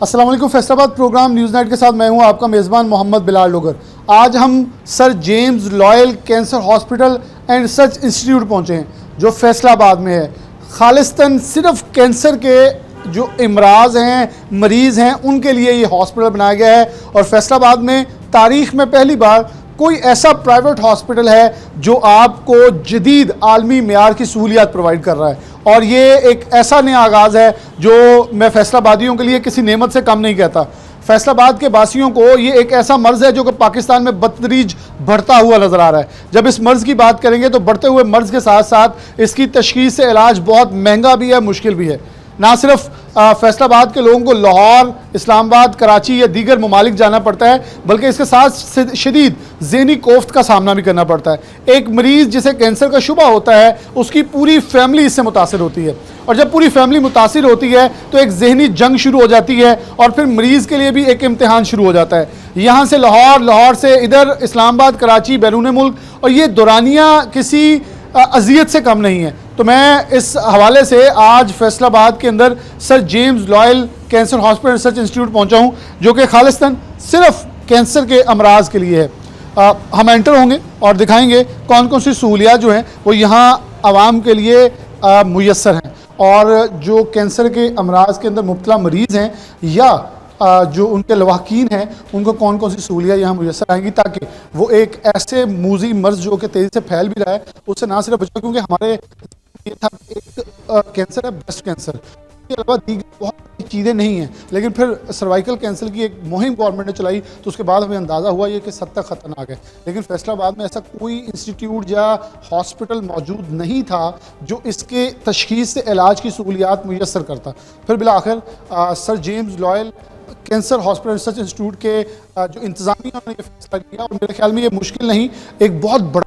अस्सलाम वालेकुम। Faisalabad programme news night के साथ मैं हूं आपका मेज़बान मोहम्मद बिलाल लोगर। आज हम sir James loyal cancer hospital and research institute पहुंचे हैं जो फैसलाबाद में है। खालिस्तान सिर्फ कैंसर के जो इमराज हैं, मरीज़ हैं, उनके लिए ये हॉस्पिटल बनाया गया है और फैसलाबाद में तारीख़ में पहली बार कोई ऐसा प्राइवेट हॉस्पिटल है जो आपको जदीद आलमी मेयार की सहूलियात प्रोवाइड कर रहा है। और ये एक ऐसा नया आगाज़ है जो मैं फैसलाबादियों के लिए किसी नेमत से कम नहीं कहता। फैसलाबाद के बासियों को ये एक ऐसा मर्ज़ है जो कि पाकिस्तान में बतदरीज बढ़ता हुआ नज़र आ रहा है। जब इस मर्ज़ की बात करेंगे तो बढ़ते हुए मर्ज़ के साथ साथ इसकी तशख़ीस से इलाज बहुत महंगा भी है, मुश्किल भी है। ना सिर्फ फैसलाबाद के लोगों को लाहौर, इस्लामाबाद, कराची या दीगर ममालिक जाना पड़ता है, बल्कि इसके साथ शदीद ज़हनी कोफ्त का सामना भी करना पड़ता है। एक मरीज़ जिसे कैंसर का शुबा होता है उसकी पूरी फैमिली इससे मुतासिर होती है और जब पूरी फैमिली मुतासिर होती है तो एक ज़हनी जंग शुरू हो जाती है और फिर मरीज़ के लिए भी एक इम्तिहान शुरू हो जाता है। यहाँ से लाहौर, लाहौर से इधर इस्लामाबाद, कराची, बैरून मुल्क, और ये दौरानिया किसी अजियत से कम नहीं है। तो मैं इस हवाले से आज फैसलाबाद के अंदर sir James loyal cancer hospital research institute पहुंचा हूं जो कि खालिस्तान सिर्फ कैंसर के अमराज के लिए है। हम एंटर होंगे और दिखाएंगे कौन कौन सी सहूलियात जो हैं वो यहाँ आवाम के लिए मुयस्सर हैं और जो कैंसर के अमराज के अंदर मुब्तला मरीज़ हैं या जो उनके लवाकीन हैं उनको कौन कौन सी सहूलियाँ यहाँ मुयस्सर आएंगी ताकि वो एक ऐसे मूजी मर्ज जो कि तेज़ी से फैल भी रहा है उससे ना सिर्फ बचा, क्योंकि हमारे ये था एक कैंसर है ब्रेस्ट कैंसर, इसके अलावा दीगर बहुत चीज़ें नहीं हैं। लेकिन फिर सर्वाइकल कैंसर की एक मुहिम गवर्नमेंट ने चलाई तो उसके बाद हमें अंदाज़ा हुआ ये कि सद तक ख़तरनाक है। लेकिन फैसलाबाद में ऐसा कोई इंस्टीट्यूट या हॉस्पिटल मौजूद नहीं था जो इसके तशख़ीस से इलाज की सहूलियात मुयस्सर करता। फिर बिला आखिर sir James loyal cancer hospital research institute के जो इंतज़ामिया ने फैसला लिया और मेरे ख्याल में ये मुश्किल नहीं, एक बहुत बड़ा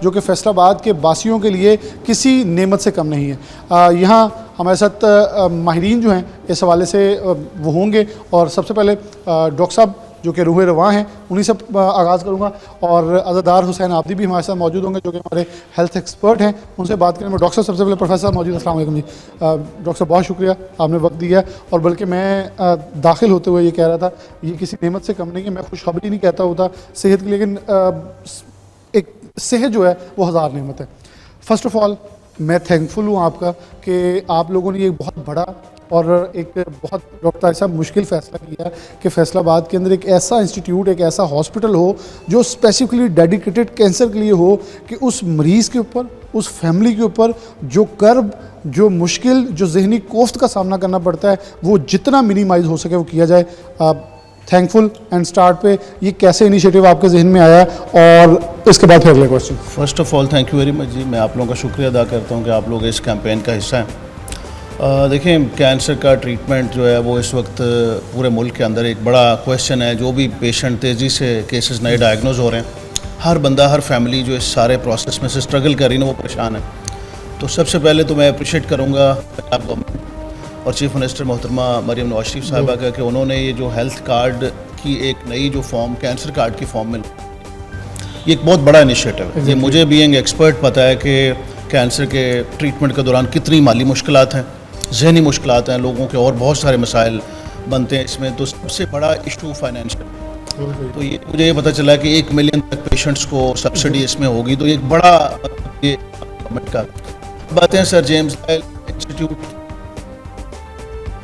जो कि फैसलाबाद के बासियों के लिए किसी नेमत से कम नहीं है। यहाँ हमारे साथ माहिरीन जो हैं इस हवाले से वो होंगे और सबसे पहले डॉक्टर साहब जो कि रूह रवां हैं उन्हीं से आगाज़ करूँगा और अज़ादार हुसैन आबदी भी हमारे साथ मौजूद होंगे जो कि हमारे हेल्थ एक्सपर्ट हैं, उनसे बात करेंगे। डॉक्टर साहब सबसे पहले प्रोफेसर साहब मौजूद हैं। अस्सलाम वालेकुम जी। डॉक्टर साहब बहुत शुक्रिया, आपने वक्त दिया। और बल्कि मैं दाखिल होते हुए ये कह रहा था ये किसी नेमत से कम नहीं है। मैं खुशखबरी नहीं कहता होता सेहत की, लेकिन एक सेहत जो है वो हज़ार नेमत है। फ़र्स्ट ऑफ़ ऑल मैं थैंकफुल हूँ आपका कि आप लोगों ने एक बहुत बड़ा और एक बहुत डॉक्टर साहब मुश्किल फ़ैसला किया कि फैसलाबाद के अंदर एक ऐसा इंस्टीट्यूट, एक ऐसा हॉस्पिटल हो जो स्पेसिफिकली डेडिकेटेड कैंसर के लिए हो कि उस मरीज़ के ऊपर, उस फैमिली के ऊपर जो कर्ब, जो मुश्किल, जो ज़हनी कोफ्त का सामना करना पड़ता है वो जितना मिनिमाइज़ हो सके वो किया जाए। थैंकफुल एंड स्टार्ट पे ये कैसे इनिशिएटिव आपके जहन में आया और इसके बाद फिर अगले question. First of all thank you very much जी, मैं आप लोगों का शुक्रिया अदा करता हूँ कि आप लोग इस कैंपेन का हिस्सा हैं। देखिए कैंसर का ट्रीटमेंट जो है वो इस वक्त पूरे मुल्क के अंदर एक बड़ा क्वेश्चन है। जो भी पेशेंट तेज़ी से केसेस नए डायग्नोज हो रहे हैं, हर बंदा, हर फैमिली जो इस सारे प्रोसेस में से स्ट्रगल कर रही है ना, वो परेशान है। तो सबसे पहले तो मैं अप्रिशिएट करूँगा पंजाब गवर्नमेंट और चीफ मिनिस्टर मोहतरमा मरियम नवाज शरीफ साहिबा का कि उन्होंने ये जो हेल्थ कार्ड की एक नई जो फॉर्म, कैंसर कार्ड की फॉर्म में, ये एक बहुत बड़ा इनिशिएटिव है। ये मुझे बीइंग एक्सपर्ट पता है कि कैंसर के ट्रीटमेंट के दौरान कितनी माली मुश्किलात हैं, ज़हनी मुश्किलात हैं, लोगों के और बहुत सारे मसाइल बनते हैं इसमें। तो सबसे बड़ा इशू फाइनेंशियल, तो ये मुझे पता चला कि 1 मिलियन तक पेशेंट्स को सब्सिडी इसमें होगी, तो एक बड़ा ये गवर्नमेंट का बातें हैं। Sir James loyal institute,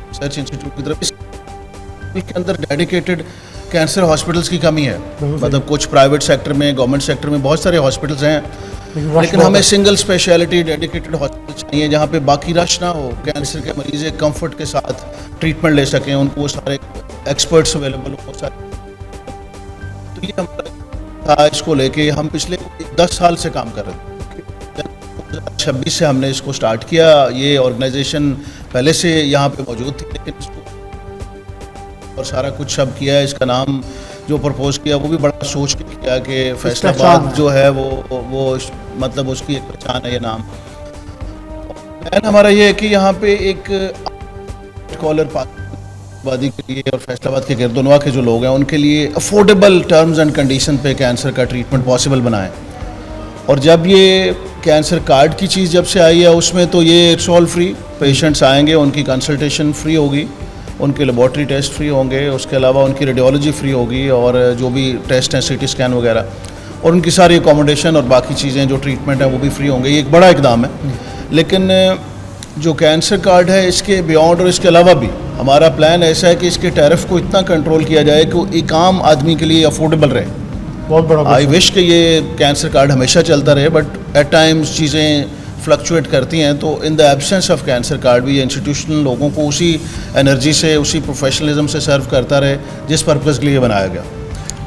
research institute की तरफ इसके अंदर डेडिकेटेड कैंसर हॉस्पिटल्स की कमी है। मतलब कुछ प्राइवेट सेक्टर में, गवर्नमेंट सेक्टर में बहुत सारे हॉस्पिटल्स हैं, लेकिन हमें सिंगल स्पेशलिटी डेडिकेटेड हॉस्पिटल चाहिए जहाँ पे बाकी रश ना हो, कैंसर के मरीज़ एक कंफर्ट के साथ ट्रीटमेंट ले सकें, उनको वो सारे एक्सपर्ट्स अवेलेबल हो सारे। तो ये हमारा था, इसको लेके हम पिछले 10 साल से काम कर रहे थे। 2026 से हमने इसको स्टार्ट किया। ये ऑर्गेनाइजेशन पहले से यहाँ पे मौजूद थी, लेकिन इसको और सारा कुछ सब किया है। इसका नाम जो प्रपोज किया वो भी बड़ा सोच के किया कि फैसलाबाद जो है वो मतलब उसकी एक पहचान है ये नाम। प्लान हमारा ये है कि यहाँ पे एक कॉलर आबादी के लिए और फैसलाबाद के गिरदोनवा के जो लोग हैं उनके लिए अफोर्डेबल टर्म्स एंड कंडीशन पे कैंसर का ट्रीटमेंट पॉसिबल बनाएं। और जब ये कैंसर कार्ड की चीज़ जब से आई है उसमें तो ये इट्स ऑल फ्री, पेशेंट्स आएंगे, उनकी कंसल्टेशन फ्री होगी उनके लेबॉर्ट्री टेस्ट फ्री होंगे, उसके अलावा उनकी रेडियोलॉजी फ्री होगी और जो भी टेस्ट हैं सीटी स्कैन वगैरह, और उनकी सारी एकोमोडेशन और बाकी चीज़ें जो ट्रीटमेंट है वो भी फ्री होंगे। ये एक बड़ा इकदाम है। लेकिन जो कैंसर कार्ड है इसके बियॉन्ड और इसके अलावा भी हमारा प्लान ऐसा है कि इसके टैरिफ को इतना कंट्रोल किया जाए कि वो एक आम आदमी के लिए अफोर्डेबल रहे। बहुत बड़ा आई विश कि ये कैंसर कार्ड हमेशा चलता रहे, बट एट टाइम्स चीज़ें फ्लक्चुएट करती हैं, तो in the absence of cancer card भी ये इंस्टीट्यूशनल लोगों को उसी एनर्जी से, उसी प्रोफेशनलिज्म से सर्व करता रहे जिस पर्पज़ के लिए बनाया गया।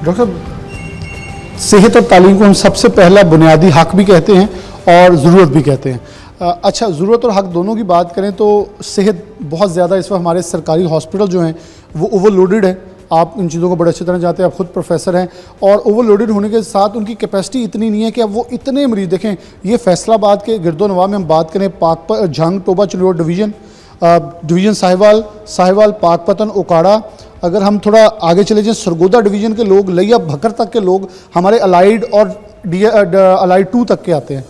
डॉक्टर साहब, सेहत और तालीम को हम सबसे पहला बुनियादी हक भी कहते हैं और ज़रूरत भी कहते हैं। अच्छा, ज़रूरत और हक दोनों की बात करें तो सेहत बहुत ज़्यादा इस वक्त हमारे सरकारी हॉस्पिटल जो हैं वो ओवरलोडेड है। आप इन चीज़ों को बड़े अच्छी तरह जानते हैं, आप खुद प्रोफेसर हैं, और ओवरलोडेड होने के साथ उनकी कैपेसिटी इतनी नहीं है कि अब वो इतने मरीज़ देखें। ये फैसलाबाद के गिरदोनवा में हम बात करें, पाकपत, झंग, टोबा चंडोर डिवीज़न साहिवाल, पाकपतन, ओकाड़ा, अगर हम थोड़ा आगे चले जाएँ सरगोदा डिवीज़न के लोग, लिया भकर तक के लोग हमारे अलाइड और अलाइड 2 तक के आते हैं।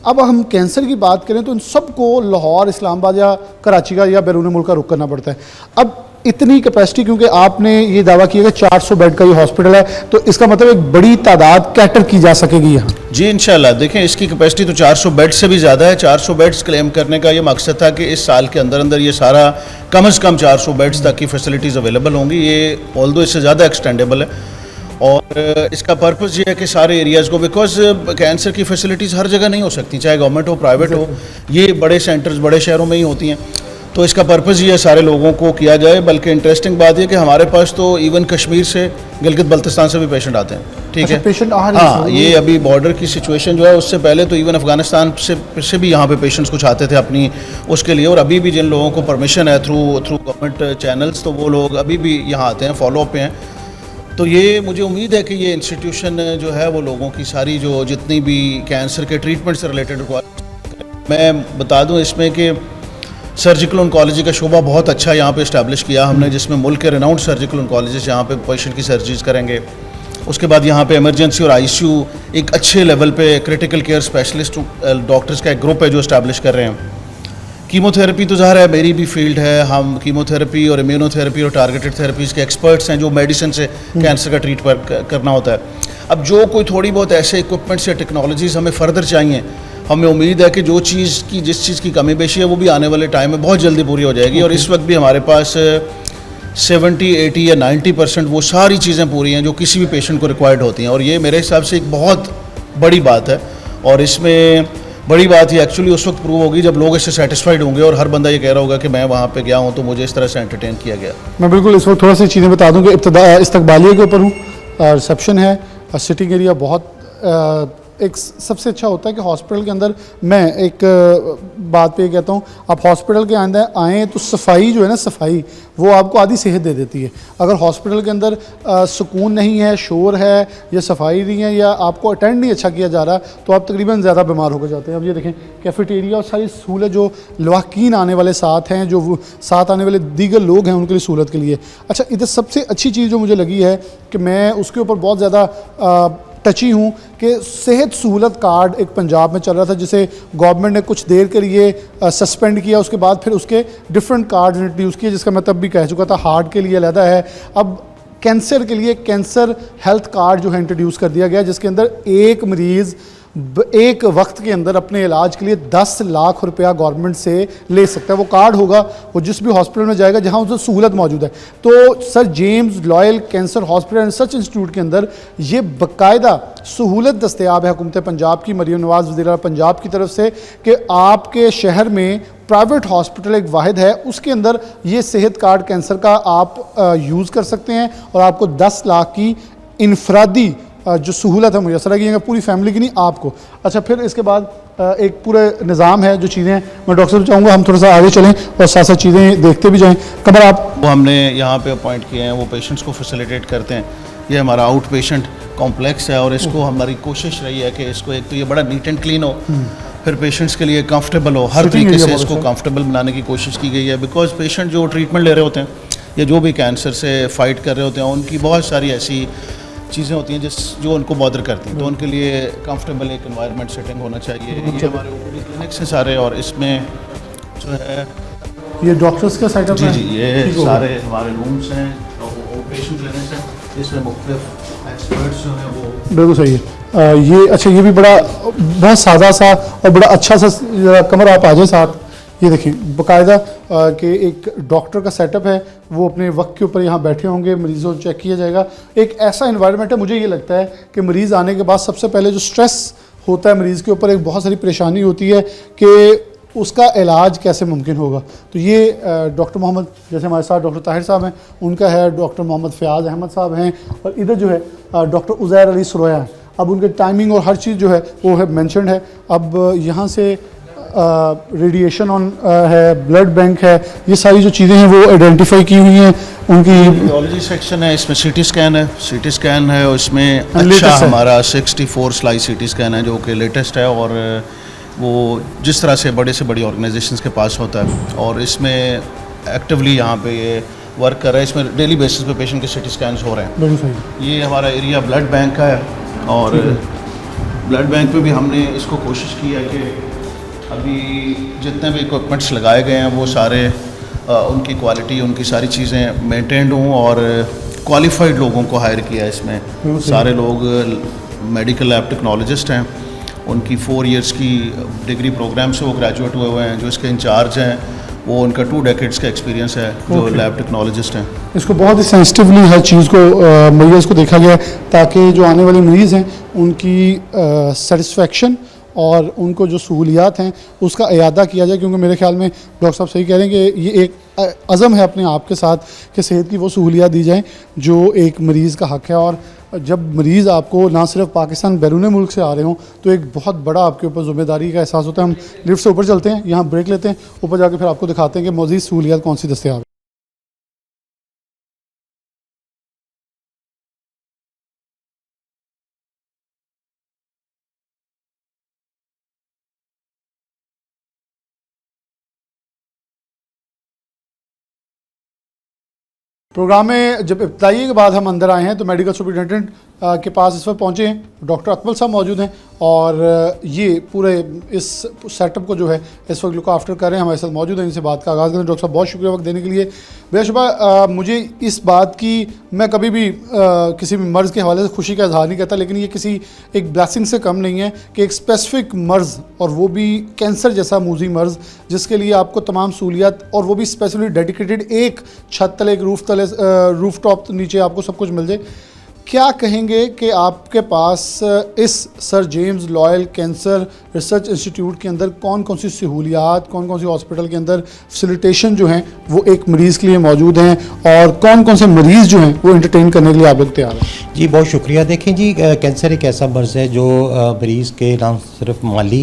अब हम कैंसर की बात करें तो इन सबको लाहौर, इस्लामाबाद या कराची का या बैरून मुल्क का रुख करना पड़ता है। अब इतनी कैपेसिटी, क्योंकि आपने ये दावा किया कि 400 बेड का ये हॉस्पिटल है, तो इसका मतलब एक बड़ी तादाद कैटर की जा सकेगी यहाँ। जी इंशाल्लाह। देखें, इसकी कैपेसिटी तो 400 बेड से भी ज़्यादा है। 400 बेड्स क्लेम करने का ये मकसद था कि इस साल के अंदर अंदर ये सारा कम से कम 400 बेड्स तक की फैसिलिटीज़ अवेलेबल होंगी। ये ऑल्दो इससे ज़्यादा एक्सटेंडेबल है, और इसका पर्पज़ ये है कि सारे एरियाज़ को, बिकॉज कैंसर की फैसिलिटीज़ हर जगह नहीं हो सकती, चाहे गवर्नमेंट हो प्राइवेट हो, ये बड़े सेंटर्स बड़े शहरों में ही होती हैं। तो इसका पर्पज़ ये है सारे लोगों को किया जाए। बल्कि इंटरेस्टिंग बात यह कि हमारे पास तो इवन कश्मीर से, गिलगित बल्तिस्तान से भी पेशेंट आते हैं। ठीक है, पेशेंट हाँ, ये अभी बॉर्डर की सिचुएशन जो है उससे पहले तो इवन अफगानिस्तान से भी यहाँ पे पेशेंट्स कुछ आते थे अपनी उसके लिए, और अभी भी जिन लोगों को परमिशन है थ्रू गवर्नमेंट चैनल्स, तो वो लोग अभी भी यहाँ आते हैं, फॉलोअप पे हैं। तो ये मुझे उम्मीद है कि ये इंस्टीट्यूशन जो है वो लोगों की सारी जो जितनी भी कैंसर के ट्रीटमेंट से रिलेटेड रिक्वायरमेंट, मैं बता दूं इसमें कि सर्जिकल ऑन्कोलॉजी का शोबा बहुत अच्छा यहाँ पे इस्टेब्लिश किया हमने, जिसमें मुल्क के रिनाउंड सर्जिकल ऑन्कोलॉजिस्ट यहाँ पे पेशेंट की सर्जरीज करेंगे। उसके बाद यहाँ पे इमरजेंसी और आईसीयू एक अच्छे लेवल पे क्रिटिकल केयर स्पेशलिस्ट डॉक्टर्स का एक ग्रुप है जो इस्टेब्लिश कर रहे हैं। कीमोथेरेपी तो ज़ाहिर है मेरी भी फील्ड है, हम कीमोथेरेपी और इम्यूनोथेरेपी और टारगेटेड थेरेपीज़ के एक्सपर्ट्स हैं जो मेडिसिन से कैंसर का ट्रीट करना होता है। अब जो कोई थोड़ी बहुत ऐसे इक्विपमेंट्स या टेक्नोलॉजीज़ हमें फर्दर चाहिए, हमें उम्मीद है कि जो चीज़ की जिस चीज़ की कमी पेशी है वो भी आने वाले टाइम में बहुत जल्दी पूरी हो जाएगी। और इस वक्त भी हमारे पास 70, 80 या 90% वो सारी चीज़ें पूरी हैं जो किसी भी पेशेंट को रिक्वायर्ड होती हैं, और ये मेरे हिसाब से एक बहुत बड़ी बात है। और इसमें बड़ी बात ही एक्चुअली उस वक्त प्रूव होगी जब लोग इससे सेटिस्फाइड होंगे और हर बंदा ये कह रहा होगा कि मैं वहाँ पे गया हूँ तो मुझे इस तरह से एंटरटेन किया गया। मैं बिल्कुल इस वक्त थोड़ा सी चीज़ें बता दूँ कि इस्तकबालिया के ऊपर हूँ, रिसेप्शन है, सिटिंग एरिया बहुत एक सबसे अच्छा होता है कि हॉस्पिटल के अंदर, मैं एक बात पे कहता हूँ, आप हॉस्पिटल के अंदर आएँ तो सफाई जो है ना, सफाई वो आपको आधी सेहत दे देती है। अगर हॉस्पिटल के अंदर सुकून नहीं है, शोर है या सफाई नहीं है या आपको अटेंड नहीं अच्छा किया जा रहा, तो आप तकरीबन ज़्यादा बीमार होकर जाते हैं। अब ये देखें कैफेटेरिया और सारी सहूलत जो लवाकीन आने वाले साथ हैं, जो साथ आने वाले दीगर लोग हैं उनके लिए सहूलत के लिए। अच्छा, इधर सबसे अच्छी चीज़ जो मुझे लगी है कि मैं उसके ऊपर बहुत ज़्यादा टची हूँ कि सेहत सहूलत कार्ड एक पंजाब में चल रहा था जिसे गवर्नमेंट ने कुछ देर के लिए सस्पेंड किया, उसके बाद फिर उसके डिफरेंट कार्ड इंट्रोड्यूस किए, जिसका मैं तब भी कह चुका था हार्ट के लिए अलग है। अब कैंसर के लिए कैंसर हेल्थ कार्ड जो है इंट्रोड्यूस कर दिया गया, जिसके अंदर एक मरीज़ एक वक्त के अंदर अपने इलाज के लिए 10 लाख रुपया गवर्नमेंट से ले सकता है। वो कार्ड होगा, वो जिस भी हॉस्पिटल में जाएगा जहां उसमें सहूलत मौजूद है। तो sir James loyal cancer hospital and research institute के अंदर ये बाकायदा सहूलत दस्तयाब है हुकूमत पंजाब की, मरीम नवाज़ वज़ीर पंजाब की तरफ से, कि आपके शहर में प्राइवेट हॉस्पिटल एक वाहिद है, उसके अंदर ये सेहत कार्ड कैंसर का आप यूज़ कर सकते हैं और आपको 10 लाख की इनफरादी जो सहूलत है मुयसर की, पूरी फैमिली की नहीं, आपको। अच्छा, फिर इसके बाद एक पूरे निज़ाम है जो चीज़ें, मैं डॉक्टर साहब चाहूँगा हम थोड़ा सा आगे चलें और साथ साथ चीज़ें देखते भी जाएँ। कमर आप वो हमने यहाँ पे अपॉइंट किए हैं, वो पेशेंट्स को फैसिलिटेट करते हैं। ये हमारा आउट पेशेंट कॉम्प्लेक्स है और इसको हमारी कोशिश रही है कि इसको एक तो ये बड़ा नीट एंड क्लीन हो, फिर पेशेंट्स के लिए कंफर्टेबल हो, हर तरीके से इसको कंफर्टेबल बनाने की कोशिश की गई है। बिकॉज पेशेंट जो ट्रीटमेंट ले रहे होते हैं या जो भी कैंसर से फाइट कर रहे होते हैं, उनकी बहुत सारी ऐसी चीज़ें होती हैं जो उनको बॉदर करती हैं, तो उनके लिए कंफर्टेबल एक एनवायरनमेंट सेटिंग होना चाहिए। ये हमारे ओपीडी क्लिनिक्स हैं सारे, और इसमें जो है ये डॉक्टर्स का सेटअप जी है? जी, ये ठीक हो सारे हमारे रूम्स हैं, ऑपरेशन क्लिनिक्स हैं, इसमें मुख्तलिफ एक्सपर्ट्स जो हैं वो बिल्कुल सही है। ये अच्छा, ये भी बड़ा बहुत सादा सा और बड़ा अच्छा सा कमरा। आप आ जाए साथ, ये देखिए बाकायदा कि एक डॉक्टर का सेटअप है, वो अपने वक्त के ऊपर यहाँ बैठे होंगे, मरीज़ों को चेक किया जाएगा। एक ऐसा इन्वायरमेंट है, मुझे ये लगता है कि मरीज़ आने के बाद सबसे पहले जो स्ट्रेस होता है मरीज़ के ऊपर, एक बहुत सारी परेशानी होती है कि उसका इलाज कैसे मुमकिन होगा। तो ये डॉक्टर मोहम्मद, जैसे हमारे साथ डॉक्टर ताहिर साहब हैं, उनका है, डॉक्टर मोहम्मद फ़याज़ अहमद साहब हैं, और इधर जो है डॉक्टर उज़ैर अली सुरोया हैं। अब उनके टाइमिंग और हर चीज़ जो है वो है मेंशन्ड है। अब यहाँ से रेडिएशन ऑन है, ब्लड बैंक है, ये सारी जो चीज़ें हैं वो आइडेंटिफाई की हुई हैं उनकी। रेडियोलॉजी सेक्शन है, इसमें सीटी स्कैन है, सीटी स्कैन है, उसमें अच्छा latest है। हमारा 64 स्लाइस सीटी स्कैन है जो कि लेटेस्ट है, और वो जिस तरह से बड़ी ऑर्गेनाइजेशंस के पास होता है, और इसमें एक्टिवली यहाँ पे ये वर्क कर रहा है। इसमें डेली बेसिस पे पेशेंट के सीटी स्कैन्स हो रहे हैं। बिल्कुल सही। ये हमारा एरिया ब्लड बैंक का है, और ब्लड बैंक पे भी हमने इसको कोशिश की है कि अभी जितने भी इक्विपमेंट्स लगाए गए हैं वो सारे उनकी क्वालिटी, उनकी सारी चीज़ें मेंटेन्ड हों, और क्वालिफाइड लोगों को हायर किया है इसमें। सारे लोग मेडिकल लैब टेक्नोलॉजिस्ट हैं, उनकी 4 इयर्स की डिग्री प्रोग्राम से वो ग्रेजुएट हुए हुए हैं। जो इसके इंचार्ज हैं वो उनका 2 डेकेड्स का एक्सपीरियंस है, जो लैब टेक्नोलॉजिस्ट हैं। इसको बहुत ही सेंसिटिवली हर चीज़ को मरीज़ को देखा गया है, ताकि जो आने वाले मरीज़ हैं उनकी सेटिस्फेक्शन और उनको जो सहूलियात हैं उसका इयादा किया जाए। क्योंकि मेरे ख्याल में डॉक्टर साहब सही कह रहे हैं कि ये एक अज़म है अपने आप के साथ कि सेहत की वो सहूलियात दी जाएँ जो एक मरीज़ का हक़ है। और जब मरीज़ आपको ना सिर्फ पाकिस्तान बैरून मुल्क से आ रहे हों तो एक बहुत बड़ा आपके ऊपर ज़िम्मेदारी का एहसास होता है। हम लिफ्ट से ऊपर चलते हैं, यहाँ ब्रेक लेते हैं, ऊपर जाके फिर आपको दिखाते हैं कि मज़ीद सहूलियात कौन सी दस्तयाब है। प्रोग्राम में जब इब्तदाई के बाद हम अंदर आए हैं तो मेडिकल सुपरिटेंडेंट के पास इस वक्त पहुँचे हैं, डॉक्टर अकमल साहब मौजूद हैं, और ये पूरे इस सेटअप को जो है इस वक्त लुक आफ्टर कर रहे हैं, हमारे साथ मौजूद हैं। इनसे बात का आगाज़ करें। डॉक्टर साहब बहुत शुक्रिया वक्त देने के लिए। बेशुबा मुझे इस बात की, मैं कभी भी किसी भी मर्ज़ के हवाले से खुशी का इजहार नहीं करता, लेकिन ये किसी एक ब्लेसिंग से कम नहीं है कि एक स्पेसिफिक मर्ज़, और वो भी कैंसर जैसा मूजी मर्ज़, जिसके लिए आपको तमाम सहूलियात, और वो भी स्पेसिफिकली डेडिकेटेड, एक छत तले, एक रूफ तले, रूफ टॉप नीचे आपको सब कुछ मिल जाए। क्या कहेंगे कि आपके पास इस sir James loyal cancer research institute के अंदर कौन कौन सी सहूलियात, कौन कौन सी हॉस्पिटल के अंदर फैसिलिटेशन जो हैं वो एक मरीज़ के लिए मौजूद हैं, और कौन कौन से मरीज़ जो हैं वो एंटरटेन करने के लिए आप लोग तैयार हैं? जी बहुत शुक्रिया। देखें जी, कैंसर एक ऐसा मर्ज़ है जो मरीज़ के ना सिर्फ माली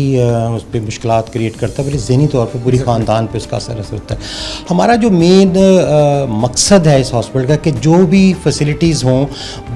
उस पर मुश्किलात क्रिएट करता है, बल्कि ज़हनी तौर पर पूरी ख़ानदान पर उसका असर होता है। हमारा जो मेन मकसद है इस हॉस्पिटल का कि जो भी फैसिलिटीज़ हों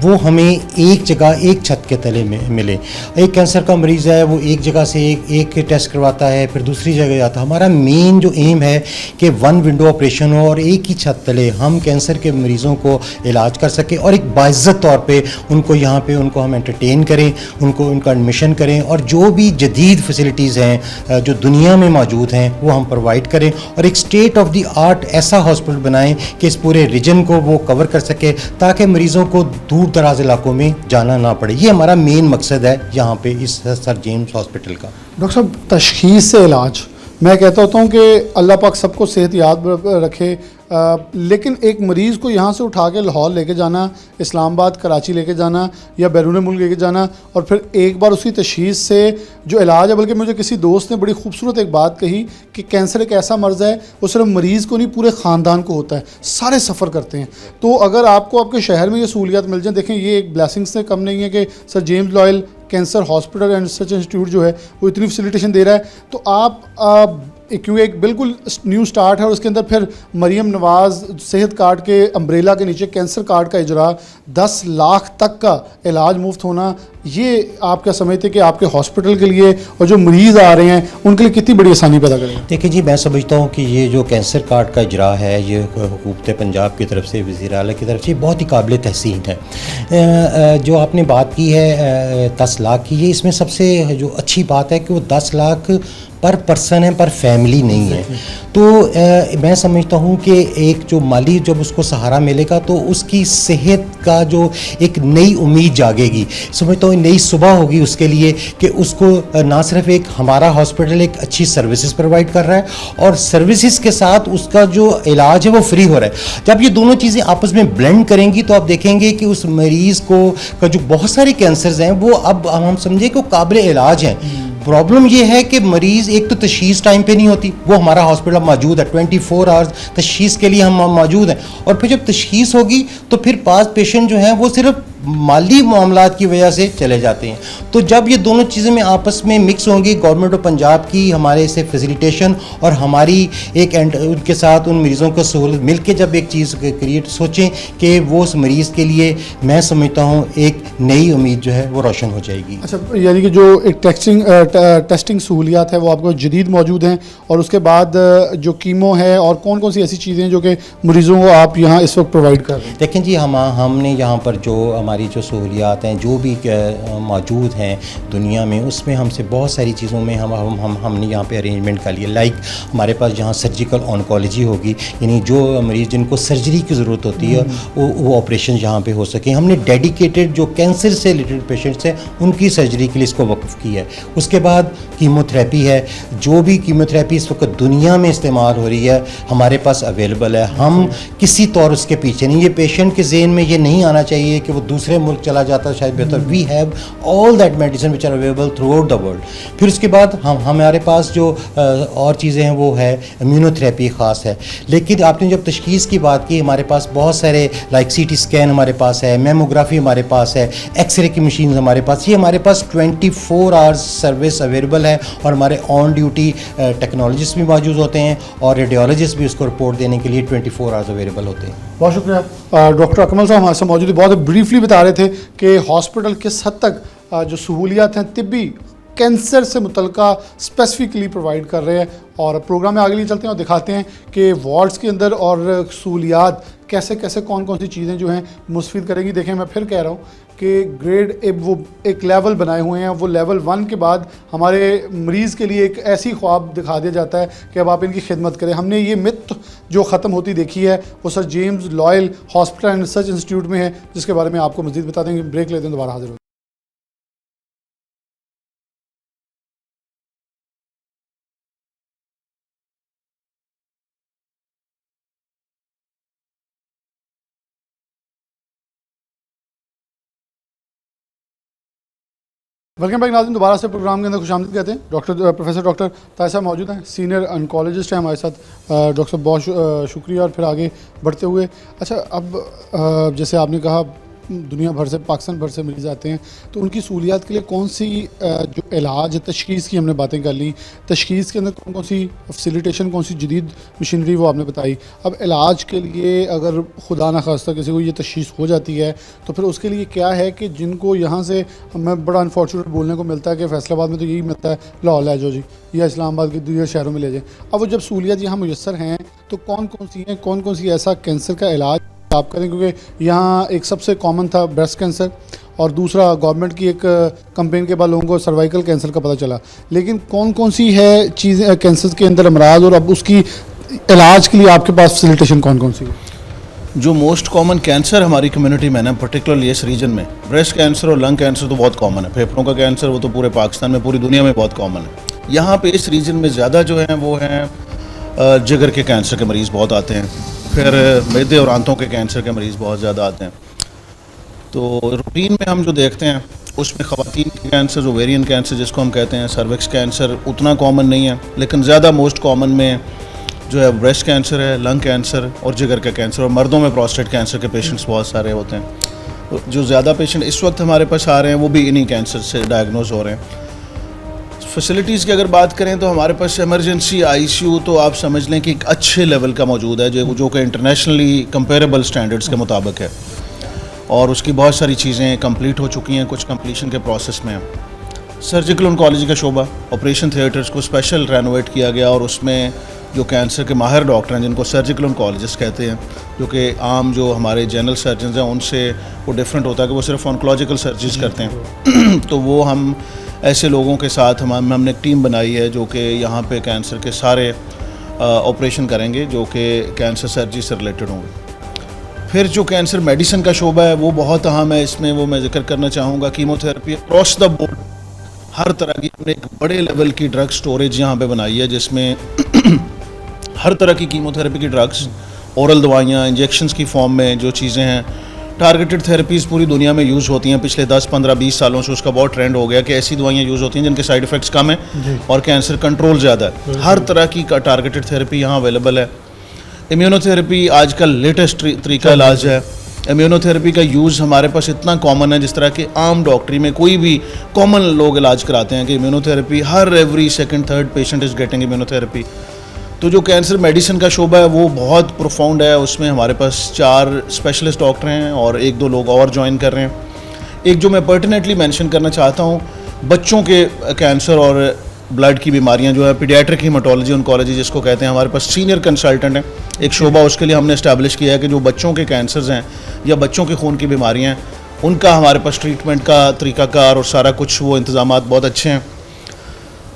वो हमें एक जगह, एक छत के तले में मिले। एक कैंसर का मरीज़ है वो एक जगह से एक टेस्ट करवाता है, फिर दूसरी जगह जाता है। हमारा मेन जो एम है कि वन विंडो ऑपरेशन हो और एक ही छत तले हम कैंसर के मरीज़ों को इलाज कर सकें, और एक बाइज़्ज़त तौर पे उनको यहाँ पे उनको हम एंटरटेन करें, उनको उनका एडमिशन करें, और जो भी जदीद फैसिलिटीज़ हैं जो दुनिया में मौजूद हैं वो हम प्रोवाइड करें, और एक स्टेट ऑफ द आर्ट ऐसा हॉस्पिटल बनाएं कि इस पूरे रीजन को वो कवर कर सके, ताकि मरीज़ों को दूर दराज इलाकों में जाना ना पड़े। ये हमारा मेन मकसद है यहाँ पे इस सर जेम्स हॉस्पिटल का। डॉक्टर साहब, तशख़ीस से इलाज, मैं कहता होता हूँ कि अल्लाह पाक सबको सेहत याद रखे, लेकिन एक मरीज़ को यहाँ से उठा के लाहौर लेके जाना, इस्लामाबाद, कराची लेके जाना, या बैरून मुल्क लेके जाना, और फिर एक बार उसकी तशख़ीस से जो इलाज है, बल्कि मुझे किसी दोस्त ने बड़ी खूबसूरत एक बात कही कि कैंसर एक ऐसा मर्ज़ है वो सिर्फ मरीज़ को नहीं पूरे ख़ानदान को होता है, सारे सफ़र करते हैं। तो अगर आपको आपके शहर में ये सहूलियात मिल जाए, देखें ये एक ब्लेसिंग से कम नहीं है कि sir James loyal cancer hospital and research institute जो है वो इतनी फैसिलिटेशन दे रहा है। तो आप क्योंकि एक बिल्कुल न्यू स्टार्ट है, और उसके अंदर फिर मरीम नवाज़ सेहत कार्ड के अम्ब्रेला के नीचे कैंसर कार्ड का इजरा, 10 लाख तक का इलाज मुफ्त होना, ये आप क्या समझते हैं कि आपके हॉस्पिटल के लिए और जो मरीज़ आ रहे हैं उनके लिए कितनी बड़ी आसानी पैदा करेगा? देखिए जी, मैं समझता हूँ कि ये जो कैंसर कार्ड का इजरा है, ये हुकूमत पंजाब की तरफ से, वज़ीर आला की तरफ से बहुत ही काबिल तहसीन है। जो आपने बात की है 10 लाख की, ये इसमें सबसे जो अच्छी बात है कि वो 10 लाख पर पर्सन है, पर फैमिली नहीं है। तो मैं समझता हूँ कि एक जो माली जब उसको सहारा मिलेगा तो उसकी सेहत का जो एक नई उम्मीद जागेगी, समझता हूँ नई सुबह होगी उसके लिए कि उसको ना सिर्फ एक हमारा हॉस्पिटल एक अच्छी सर्विसेज प्रोवाइड कर रहा है और सर्विसेज के साथ उसका जो इलाज है वो फ्री हो रहा है। जब ये दोनों चीज़ें आपस में ब्लेंड करेंगी तो आप देखेंगे कि उस मरीज़ को का जो बहुत सारे कैंसर्स हैं वो अब हम समझे कि वो काबिल इलाज हैं। प्रॉब्लम ये है कि मरीज़ एक तो तशख़ीस टाइम पे नहीं होती, वो हमारा हॉस्पिटल मौजूद है 24 आवर्स तशख़ीस के लिए हम मौजूद हैं, और फिर जब तशख़ीस होगी तो फिर पास पेशेंट जो हैं वो सिर्फ माली मामलात की वजह से चले जाते हैं। तो जब ये दोनों चीज़ें में आपस में मिक्स होंगी, गवर्नमेंट ऑफ पंजाब की हमारे से फैसिलिटेशन और हमारी एक उनके साथ उन मरीज़ों को सहूलत मिल के जब एक चीज़ क्रिएट सोचें कि वो उस मरीज़ के लिए, मैं समझता हूँ एक नई उम्मीद जो है वो रोशन हो जाएगी। अच्छा, यानी कि जो एक टेस्टिंग सहूलियात है वो आपको जदीद मौजूद हैं, और उसके बाद जो कीमो है और कौन कौन सी ऐसी चीज़ें हैं जो कि मरीज़ों को आप यहाँ इस वक्त प्रोवाइड कर रहे हैं? देखें जी, हमने यहाँ पर जो हमारी जो सहूलियात हैं जो भी मौजूद हैं दुनिया में, उसमें हमसे बहुत सारी चीज़ों में हमने यहाँ पे अरेंजमेंट कर लिया। लाइक हमारे पास जहाँ सर्जिकल ऑन्कोलॉजी होगी, यानी जो मरीज़ जिनको सर्जरी की ज़रूरत होती है वो ऑपरेशन यहाँ पे हो सके। हमने डेडिकेटेड जो कैंसर से रिलेटेड पेशेंट्स हैं उनकी सर्जरी के लिए इसको वक्फ किया है। उसके बाद कीमोथेरेपी है, जो भी कीमोथेरेपी इस वक्त दुनिया में इस्तेमाल हो रही है हमारे पास अवेलेबल है। हम किसी तौर उसके पीछे नहीं, ये पेशेंट के जहन में ये नहीं आना चाहिए कि वो दूसरे मुल्क चला जाता है शायद बेहतर। We have all that medicine which are available throughout the world. फिर उसके बाद हमारे पास जो और चीज़ें हैं वो है इम्यूनोथेरेपी ख़ास है। लेकिन आपने जब तशख़ीस की बात की, हमारे पास बहुत सारे लाइक CT स्कैन हमारे पास है, मेमोग्राफी हमारे पास है, एक्सरे की मशीन हमारे पास, ये हमारे पास 24 आवर्स सर्विस अवेलेबल है। और हमारे ऑन ड्यूटी टेक्नोलॉजिस्ट भी मौजूद होते हैं और रेडियोलॉजिस्ट भी उसको रिपोर्ट देने के लिए 24 आवर्स अवेलेबल होते हैं। बहुत शुक्रिया। डॉक्टर अकमल साहब हमारे साथ मौजूद है। बहुत ब्रीफली बता रहे थे कि हॉस्पिटल किस हद तक जो सहूलियात हैं तिब्बी कैंसर से मुतल्लिका स्पेसिफिकली प्रोवाइड कर रहे हैं, और प्रोग्राम में आगे लिए चलते हैं और दिखाते हैं कि वार्ड्स के अंदर और सहूलियात कैसे कैसे कौन कौन सी चीज़ें जो हैं मुस्तफ़ीद करेंगी। देखें, मैं फिर कह रहा हूँ कि ग्रेड वो एक लेवल बनाए हुए हैं, वो लेवल 1 के बाद हमारे मरीज़ के लिए एक ऐसी ख्वाब दिखा दिया जाता है कि अब आप इनकी खिदमत करें। हमने ये मिथ जो ख़त्म होती देखी है वो sir James loyal hospital and research institute में है, जिसके बारे में आपको मज़ीद बता देंगे। ब्रेक लेते हैं, दोबारा हाजिर हो। वेलकम बैक नाज़रीन, दोबारा से प्रोग्राम के अंदर खुशामदीद कहते हैं। प्रोफेसर डॉक्टर ताहिर साहब मौजूद हैं, सीनियर ऑन्कोलॉजिस्ट हैं हमारे साथ। डॉक्टर साहब बहुत शुक्रिया। और फिर आगे बढ़ते हुए, अच्छा अब जैसे आपने कहा दुनिया भर से, पाकिस्तान भर से मरीज़ आते हैं, तो उनकी सहूलियात के लिए कौन सी जो इलाज तशख़ीस की हमने बातें कर ली, तशख़ीस के अंदर कौन कौन सी फैसिलिटेशन, कौन सी जदीद मशीनरी वो आपने बताई। अब इलाज के लिए अगर खुदा न खास्ता किसी को ये तशख़ीस हो जाती है तो फिर उसके लिए क्या है कि जिनको यहाँ से हमें बड़ा अनफॉर्चुनेट बोलने को मिलता है कि फैसलाबाद में तो यही मिलता है लाहौर ले जाओ जी, या इस्लामाबाद के दूसरे शहरों में ले जाएँ। अब वो जब सहूलियात यहाँ मुयस्सर हैं तो कौन कौन सी हैं, कौन कौन सी ऐसा कैंसर का इलाज आप करें, क्योंकि यहाँ एक सबसे कॉमन था ब्रेस्ट कैंसर, और दूसरा गवर्नमेंट की एक कंपेन के बाद लोगों को सर्वाइकल कैंसर का पता चला। लेकिन कौन कौन सी है चीज़ें कैंसर के अंदर अमराज, और अब उसकी इलाज के लिए आपके पास फैसिलिटेशन कौन कौन सी है? जो मोस्ट कॉमन कैंसर हमारी कम्युनिटी में ना, पर्टिकुलरली इस रीजन में, ब्रेस्ट कैंसर और लंग कैंसर तो बहुत कॉमन है। फेफड़ों का कैंसर वो तो पूरे पाकिस्तान में, पूरी दुनिया में बहुत कॉमन है। यहाँ पे इस रीजन में ज़्यादा जो है वो हैं जिगर के कैंसर के मरीज़ बहुत आते हैं, फिर मैदे और आंतों के कैंसर के मरीज़ बहुत ज़्यादा आते हैं। तो रूटीन में हम जो देखते हैं उसमें ख़वातीन के कैंसर, ओवेरियन कैंसर जिसको हम कहते हैं, सर्विक्स कैंसर उतना कॉमन नहीं है, लेकिन ज़्यादा मोस्ट कॉमन में जो है ब्रेस्ट कैंसर है, लंग कैंसर और जिगर का कैंसर, और मर्दों में प्रोस्टेट कैंसर के पेशेंट्स बहुत सारे होते हैं। जो ज़्यादा पेशेंट इस वक्त हमारे पास आ रहे हैं वो भी इन्हीं कैंसर से डायग्नोज हो रहे हैं। फैसिलिटीज़ की अगर बात करें तो हमारे पास इमरजेंसी ICU तो आप समझ लें कि एक अच्छे लेवल का मौजूद है, जो कि इंटरनेशनली कंपेरेबल स्टैंडर्ड्स के मुताबिक है। और उसकी बहुत सारी चीज़ें कंप्लीट हो चुकी हैं, कुछ कंप्लीशन के प्रोसेस में हैं। सर्जिकल ऑन्कोलॉजी का शोबा, ऑपरेशन थिएटर्स को स्पेशल रेनोवेट किया गया और उसमें जो कैंसर के माहिर डॉक्टर हैं जिनको सर्जिकल ऑन्कोलॉजिस्ट कहते हैं, जो कि आम जो हमारे जनरल सर्जन हैं उनसे वो डिफरेंट होता है कि वो सिर्फ ऑन्कोलॉजिकल सर्जरीज करते हैं तो वो हम ऐसे लोगों के साथ हमने एक टीम बनाई है जो कि यहाँ पे कैंसर के सारे ऑपरेशन करेंगे जो कि कैंसर सर्जरी से रिलेटेड होंगे। फिर जो कैंसर मेडिसिन का शोबा है वो बहुत अहम है, इसमें वो मैं जिक्र करना चाहूँगा कीमोथेरेपी अक्रॉस द बोर्ड, हर तरह की हमने एक बड़े लेवल की ड्रग स्टोरेज यहाँ पे बनाई है जिसमें हर तरह की कीमोथेरेपी की ड्रग्स, ओरल दवाइयाँ, इंजेक्शंस की फॉर्म में जो चीज़ें हैं, टारगेटेड थेरेपीज़ पूरी दुनिया में यूज़ होती हैं। पिछले 10, 15, 20 सालों से उसका बहुत ट्रेंड हो गया कि ऐसी दवाइयाँ यूज़ होती हैं जिनके साइड इफ़ेक्ट्स कम हैं और कैंसर कंट्रोल ज़्यादा है। हर तरह की टारगेटेड थेरेपी यहाँ अवेलेबल है। इम्यूनोथेरेपी आजकल लेटेस्ट तरीका इलाज है। इम्यूनोथेरेपी का यूज़ हमारे पास इतना कॉमन है, जिस तरह के आम डॉक्टरी में कोई भी कॉमन लोग इलाज कराते हैं कि immunotherapy her every second third patient is getting immunotherapy. तो जो कैंसर मेडिसिन का शोबा है वो बहुत प्रोफाउंड है, उसमें हमारे पास 4 स्पेशलिस्ट डॉक्टर हैं और 1-2 लोग और ज्वाइन कर रहे हैं। एक जो मैं पर्टिनेटली मेंशन करना चाहता हूँ, बच्चों के कैंसर और ब्लड की बीमारियां जो है, पीडियाट्रिक हीमाटोलॉजी ऑन्कोलॉजी जिसको कहते हैं, हमारे पास सीनियर कंसल्टेंट हैं। एक शोबा उसके लिए हमने इस्टेब्लिश किया है कि जो बच्चों के कैंसर्स हैं या बच्चों के खून की बीमारियां हैं उनका हमारे पास ट्रीटमेंट का तरीकाकार और सारा कुछ वो इंतज़ामात बहुत अच्छे हैं।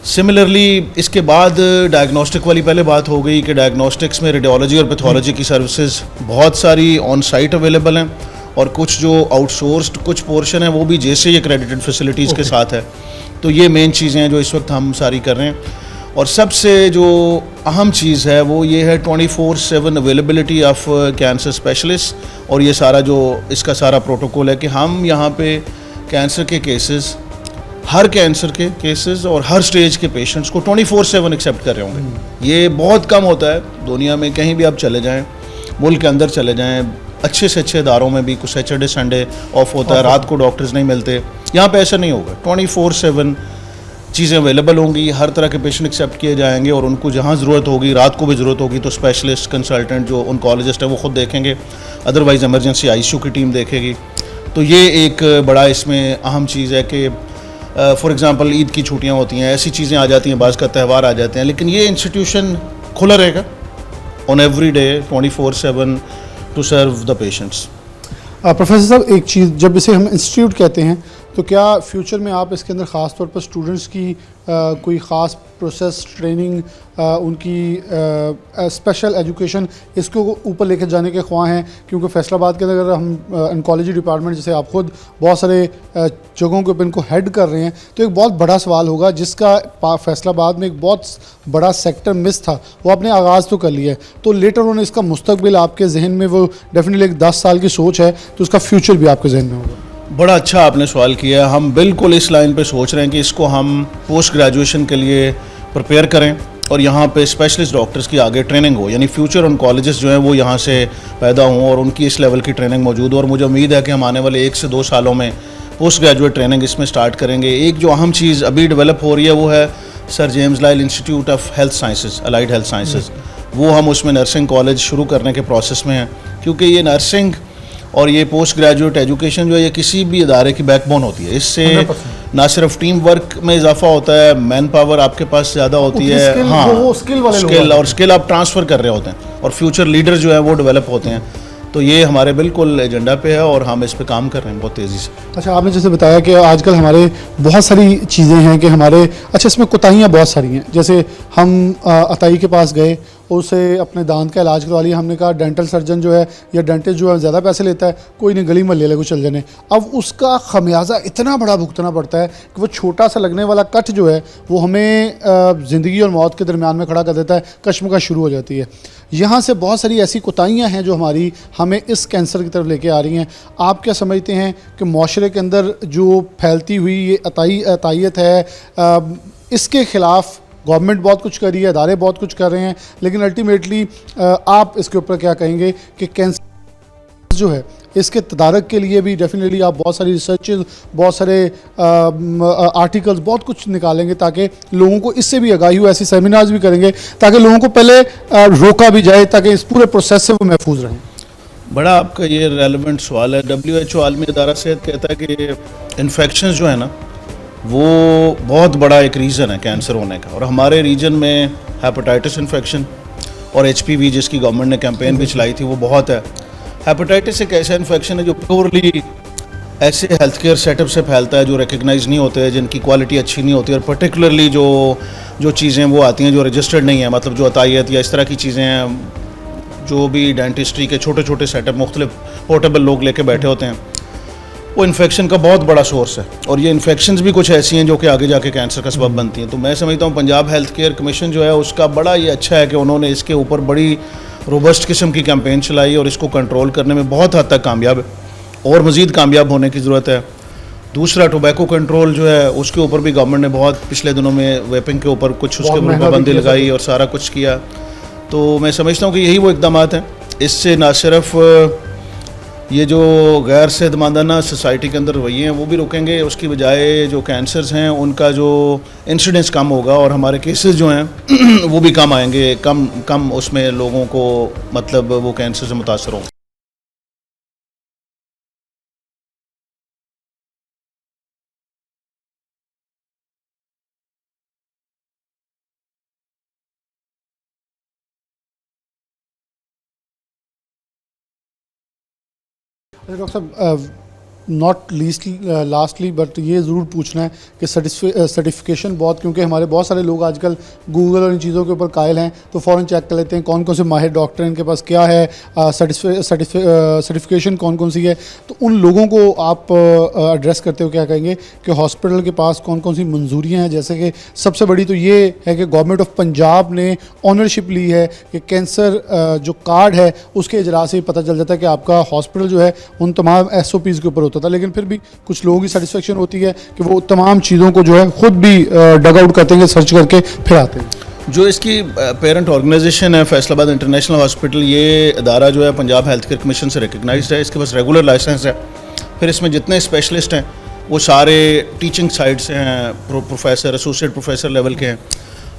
सिमिलरली इसके बाद डायग्नोस्टिक वाली पहले बात हो गई कि डायग्नोस्टिक्स में रेडियोलॉजी और पैथोलॉजी की सर्विसेज बहुत सारी ऑन साइट अवेलेबल हैं और कुछ जो आउटसोर्स्ड कुछ पोर्शन है वो भी जैसे एक्रेडिटेड फैसिलिटीज़ के साथ है। तो ये मेन चीज़ें हैं जो इस वक्त हम सारी कर रहे हैं। और सबसे जो अहम चीज़ है वो ये है 24/7 अवेलेबिलिटी ऑफ कैंसर स्पेशलिस्ट, और ये सारा जो इसका सारा प्रोटोकॉल है कि हम यहाँ पे कैंसर के केसेस, हर कैंसर के केसेस और हर स्टेज के पेशेंट्स को 24/7 एक्सेप्ट कर रहे होंगे। ये बहुत कम होता है दुनिया में, कहीं भी आप चले जाएँ, मुल्क के अंदर चले जाएँ, अच्छे से अच्छे इदारों में भी कुछ सैटरडे संडे ऑफ होता है, रात को डॉक्टर्स नहीं मिलते। यहाँ पे ऐसा नहीं होगा, 24/7 चीज़ें अवेलेबल होंगी, हर तरह के पेशेंट एक्सेप्ट किए जाएंगे और उनको जहाँ ज़रूरत होगी, रात को भी ज़रूरत होगी तो स्पेशलिस्ट कंसल्टेंट जो ऑन्कोलॉजिस्ट है वो ख़ुद देखेंगे, अदरवाइज़ इमरजेंसी ICU की टीम देखेगी। तो ये एक बड़ा इसमें अहम चीज़ है कि फॉर एग्ज़ाम्पल ईद की छुट्टियाँ होती हैं, ऐसी चीज़ें आ जाती हैं, बाज़ का त्यौहार आ जाते हैं, लेकिन ये इंस्टीट्यूशन खुला रहेगा on every day 24/7 to serve the patients. Professor साहब, एक चीज़, जब इसे हम इंस्टीट्यूट कहते हैं तो क्या फ्यूचर में आप इसके अंदर ख़ास तौर पर स्टूडेंट्स की कोई ख़ास प्रोसेस ट्रेनिंग, उनकी स्पेशल एजुकेशन इसको ऊपर लेकर जाने के ख्वाह हैं? क्योंकि फैसलाबाद के अंदर अगर हम ऑन्कोलॉजी डिपार्टमेंट, जैसे आप खुद बहुत सारे जगहों के ऊपर इनको हेड कर रहे हैं, तो एक बहुत बड़ा सवाल होगा जिसका फैसलाबाद में एक बहुत बड़ा सेक्टर मिस था, वो आपने आगाज़ तो कर लिया है, तो लेटर उन्होंने इसका मुस्तकबिल आपके जहन में, वो डेफिनेटली एक 10 साल की सोच है, तो उसका फ्यूचर भी आपके जहन में होगा। बड़ा अच्छा आपने सवाल किया है। हम बिल्कुल इस लाइन पे सोच रहे हैं कि इसको हम पोस्ट ग्रेजुएशन के लिए प्रिपेयर करें और यहाँ पे स्पेशलिस्ट डॉक्टर्स की आगे ट्रेनिंग हो, यानी फ्यूचर ऑन्कोलॉजिस्ट जो हैं वो यहाँ से पैदा हों और उनकी इस लेवल की ट्रेनिंग मौजूद हो। और मुझे उम्मीद है कि हम आने वाले 1 से 2 सालों में पोस्ट ग्रेजुएट ट्रेनिंग इसमें स्टार्ट करेंगे। एक जो अहम चीज़ अभी डेवलप हो रही है वो है sir James Lyell institute of health sciences, allied health sciences. वो हम उसमें नर्सिंग कॉलेज शुरू करने के प्रोसेस में हैं, क्योंकि ये नर्सिंग और ये पोस्ट ग्रेजुएट एजुकेशन जो है ये किसी भी इदारे की बैकबोन होती है। इससे ना सिर्फ टीम वर्क में इजाफा होता है, मैन पावर आपके पास ज़्यादा होती है, हाँ, स्किल आप ट्रांसफ़र कर रहे होते हैं और फ्यूचर लीडर जो है वो डेवलप होते हैं। तो ये हमारे बिल्कुल एजेंडा पे है और हम इस पे काम कर रहे हैं बहुत तेज़ी से। अच्छा, आपने जैसे बताया कि आजकल हमारे बहुत सारी चीज़ें हैं कि हमारे, अच्छा, इसमें कोताहियाँ बहुत सारी हैं। जैसे हम अताई के पास गए, उसे अपने दांत का इलाज करवा लिया, हमने कहा डेंटल सर्जन जो है या डेंटिस्ट जो है ज़्यादा पैसे लेता है, कोई नहीं, गली में ले को चल जाने। अब उसका खमियाजा इतना बड़ा भुगतना पड़ता है कि वो छोटा सा लगने वाला कट जो है वो हमें ज़िंदगी और मौत के दरमियान में खड़ा कर देता है, कश्मकश शुरू हो जाती है। यहाँ से बहुत सारी ऐसी कोताहियाँ हैं जो हमारी हमें इस कैंसर की तरफ लेके आ रही हैं। आप क्या समझते हैं कि माशरे के अंदर जो फैलती हुई ये अतायत है, इसके ख़िलाफ़ गवर्नमेंट बहुत कुछ कर रही है, इदारे बहुत कुछ कर रहे हैं, लेकिन अल्टीमेटली आप इसके ऊपर क्या कहेंगे कि कैंसर जो है इसके तदारक के लिए भी डेफिनेटली आप बहुत सारी रिसर्चेज, बहुत सारे आर्टिकल्स, बहुत कुछ निकालेंगे ताकि लोगों को इससे भी आगाही हो, ऐसे सेमिनार्स भी करेंगे ताकि लोगों को पहले रोका भी जाए ताकि इस पूरे प्रोसेस से वो महफूज रहें। बड़ा आपका ये रेलेवेंट सवाल है। WHO आलमी अदारा सेहत कहता है कि इन्फेक्शन जो है ना वो बहुत बड़ा एक रीज़न है कैंसर होने का, और हमारे रीजन में हेपेटाइटिस इन्फेक्शन और HPV जिसकी गवर्नमेंट ने कैंपेन भी चलाई थी वो बहुत है। हेपेटाइटिस एक ऐसा इन्फेक्शन है जो प्योरली ऐसे हेल्थ केयर सेटअप से फैलता है जो रिकग्नाइज नहीं होते हैं, जिनकी क्वालिटी अच्छी नहीं होती, और पर्टिकुलरली जो चीज़ें वो आती हैं जो रजिस्टर्ड नहीं है, मतलब जो अतायत या इस तरह की चीज़ें हैं जो भी डेंटिस्ट्री के छोटे छोटे सेटअप मुख्तलिफ पोर्टेबल लोग लेके बैठे होते हैं, वो इन्फेक्शन का बहुत बड़ा सोर्स है। और ये इन्फेक्शंस भी कुछ ऐसी हैं जो कि आगे जाके कैंसर का सबब बनती हैं। तो मैं समझता हूँ पंजाब हेल्थ केयर कमीशन जो है उसका बड़ा ये अच्छा है कि उन्होंने इसके ऊपर बड़ी रोबस्ट किस्म की कैंपेन चलाई और इसको कंट्रोल करने में बहुत हद तक कामयाब है, और मज़ीद कामयाब होने की ज़रूरत है। दूसरा टोबैको कंट्रोल जो है उसके ऊपर भी गवर्नमेंट ने बहुत पिछले दिनों में वेपिंग के ऊपर कुछ उसके ऊपर पाबंदी लगाई और सारा कुछ किया। तो मैं समझता हूँ कि यही वो इकदाम हैं, इससे ना सिर्फ ये जो गैर सेहतमंदाना सोसाइटी के अंदर रवैये हैं वो भी रुकेंगे, उसकी बजाय जो कैंसर्स हैं उनका जो इंसिडेंस कम होगा और हमारे केसेस जो हैं वो भी कम आएंगे, कम उसमें लोगों को मतलब वो कैंसर से मुतासर होंगे। डॉक्टर साहब, नॉट लास्टली बट ये ज़रूर पूछना है कि सर्टिफिकेशन बहुत, क्योंकि हमारे बहुत सारे लोग आजकल गूगल और इन चीज़ों के ऊपर कायल हैं तो फ़ौरन चेक कर लेते हैं कौन कौन से माहिर डॉक्टर हैं, इनके पास क्या है, सर्टिफिकेशन कौन कौन सी है। तो उन लोगों को आप एड्रेस करते हो क्या कहेंगे कि हॉस्पिटल के पास कौन कौन सी मंजूरियाँ हैं? जैसे कि सबसे बड़ी तो ये है कि गवर्नमेंट ऑफ पंजाब ने ऑनरशिप ली है कि कैंसर जो कार्ड है उसके इजरा से ही पता चल जाता है कि आपका हॉस्पिटल जो है उन तमाम SOPs के ऊपर था, लेकिन फिर भी कुछ लोगों की सेटिस्फेक्शन होती है कि वो तमाम चीज़ों को जो है खुद भी डग आउट करते हैं, सर्च करके फिर आते हैं। जो इसकी पेरेंट ऑर्गेनाइजेशन है फैसलाबाद इंटरनेशनल हॉस्पिटल, ये अदारा जो है पंजाब हेल्थ केयर कमीशन से रिकग्नाइज्ड है, इसके पास रेगुलर लाइसेंस है। फिर इसमें जितने स्पेशलिस्ट हैं वो सारे टीचिंग साइड से हैं, प्रोफेसर एसोसिएट प्रोफेसर लेवल के हैं।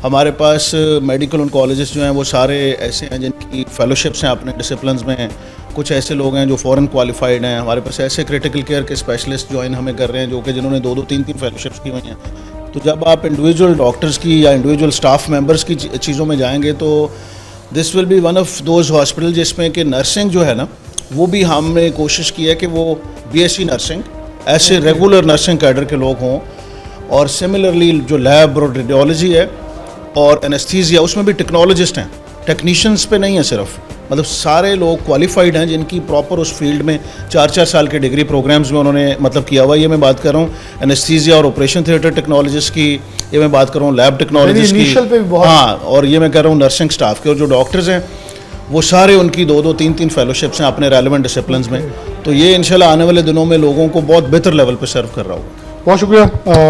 हमारे पास मेडिकल ऑन्कोलॉजिस्ट जो हैं वो सारे ऐसे हैं जिनकी फेलोशिप्स हैं अपने डिसिप्लिन्स में। कुछ ऐसे लोग हैं जो फ़ॉरेन क्वालिफाइड हैं। हमारे पास ऐसे क्रिटिकल केयर के स्पेशलिस्ट ज्वाइन हमें कर रहे हैं जो कि जिन्होंने 2-2, 3-3 फेलोशिप्स की हुई हैं। तो जब आप इंडिविजुअल डॉक्टर्स की या इंडिविजुअल स्टाफ मेंबर्स की चीज़ों में जाएंगे तो this will be one of those hospital जिसमें कि नर्सिंग जो है ना वो भी हमने कोशिश की है कि वो BSc नर्सिंग, ऐसे रेगुलर नर्सिंग कैडर के लोग हों, और सिमिलरली जो लैब और रेडियोलॉजी है और एनेस्थीसिया उसमें भी टेक्नोलॉजिस्ट हैं, टेक्नीशियंस पे नहीं है सिर्फ, मतलब सारे लोग क्वालिफाइड हैं जिनकी प्रॉपर उस फील्ड में 4-4 साल के डिग्री प्रोग्राम्स में उन्होंने मतलब किया हुआ। ये मैं बात कर रहा हूँ एनेस्थीसिया और ऑपरेशन थिएटर टेक्नोलॉजिस्ट की, ये मैं बात कर रहा हूँ लैब टेक्नोलॉजिस्ट की, हाँ, और ये मैं कह रहा हूँ नर्सिंग स्टाफ के। और जो डॉक्टर्स हैं वो सारे उनकी 2-2, 3-3 फेलोशिप्स हैं अपने रेलेवेंट डिसिप्लिन्स में। तो ये इंशाल्लाह आने वाले दिनों में लोगों को बहुत बेहतर लेवल पर सर्व कर रहा होगा। बहुत शुक्रिया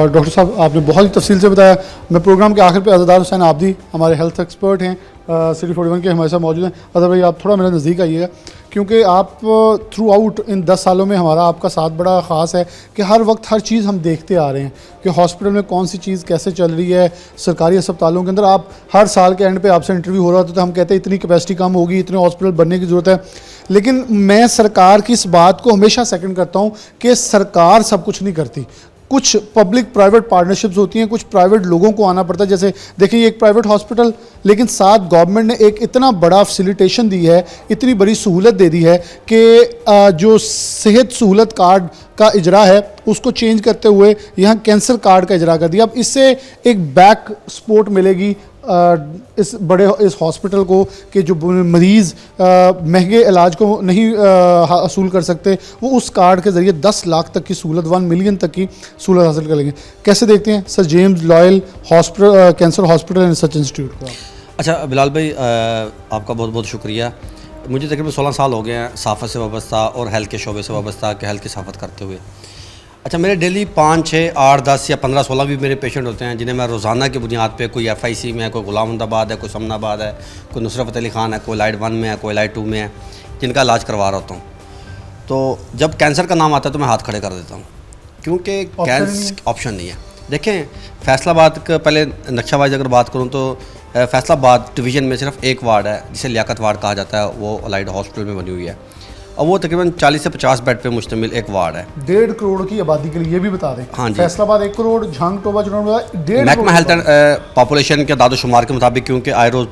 डॉक्टर साहब, आपने बहुत ही तफसील से बताया। मैं प्रोग्राम के आखिर पे अज़दार हुसैन आबदी हमारे हेल्थ एक्सपर्ट हैं सिटी 41 के हमारे साथ मौजूद हैं। अदर भाई आप थोड़ा मेरे नज़दीक आइएगा, क्योंकि आप थ्रू आउट इन 10 सालों में हमारा आपका साथ बड़ा ख़ास है कि हर वक्त हर चीज़ हम देखते आ रहे हैं कि हॉस्पिटल में कौन सी चीज़ कैसे चल रही है। सरकारी अस्पतालों के अंदर आप हर साल के एंड पे आपसे इंटरव्यू हो रहा था तो हम कहते हैं इतनी कैपेसिटी कम होगी, इतने हॉस्पिटल बनने की ज़रूरत है। लेकिन मैं सरकार की इस बात को हमेशा सेकंड करता हूँ कि सरकार सब कुछ नहीं करती, कुछ पब्लिक प्राइवेट पार्टनरशिप्स होती हैं, कुछ प्राइवेट लोगों को आना पड़ता है। जैसे देखिए ये एक प्राइवेट हॉस्पिटल, लेकिन साथ गवर्नमेंट ने एक इतना बड़ा फैसिलिटेशन दी है, इतनी बड़ी सहूलत दे दी है कि जो सेहत सहूलत कार्ड का इजरा है उसको चेंज करते हुए यहाँ कैंसर कार्ड का इजरा कर दिया। अब इससे एक बैक सपोर्ट मिलेगी इस हॉस्पिटल को कि जो मरीज़ महंगे इलाज को नहीं हासिल कर सकते वो उस कार्ड के ज़रिए 10 लाख तक की सहूलत, 1 मिलियन तक की सहूलत हासिल कर लेंगे। कैसे देखते हैं sir James loyal hospital, cancer hospital and research institute को? अच्छा बिलाल भाई, आपका बहुत बहुत शुक्रिया। मुझे तकरीबन 16 साल हो गए हैं साफ़त से वाबस्ता और हेल्थ के शोबे से वाबस्ता कि हेल्थ की साफ़त करते हुए। अच्छा, मेरे डेली 5, 6, 8, 10 या 15, 16 भी मेरे पेशेंट होते हैं जिन्हें मैं रोज़ाना की बुनियाद पे, कोई FIC में है, कोई गुलाम अहमदाबाद है, कोई समनाबाद है, कोई नुसरत फ़तेह अली ख़ान है, कोई लाइट 1 में है, कोई लाइट 2 में है, जिनका इलाज करवा रहा होता हूँ। तो जब कैंसर का नाम आता है तो मैं हाथ खड़े कर देता हूँ, क्योंकि कैंसर ऑप्शन नहीं है। देखें, फैसलाबाद का पहले नक्शा वाइज अगर बात करूँ तो फैसलाबाद डिवीज़न में सिर्फ एक वार्ड है जिसे लियाकत वार्ड कहा जाता है, वो अलाइड हॉस्पिटल में बनी हुई है। और वो तकरीबन 40 से 50 बेड पे मुश्तमिल एक वार्ड है। 1.5 करोड़ की आबादी के लिए, ये भी बता दें। हाँ जी। फैसलाबाद 1 करोड़, झांग टोबा जो 1.5 महकमा हेल्थ करोड़। एंड पॉपुलेशन के दादोशुमार के मुताबिक, क्योंकि आए रोज़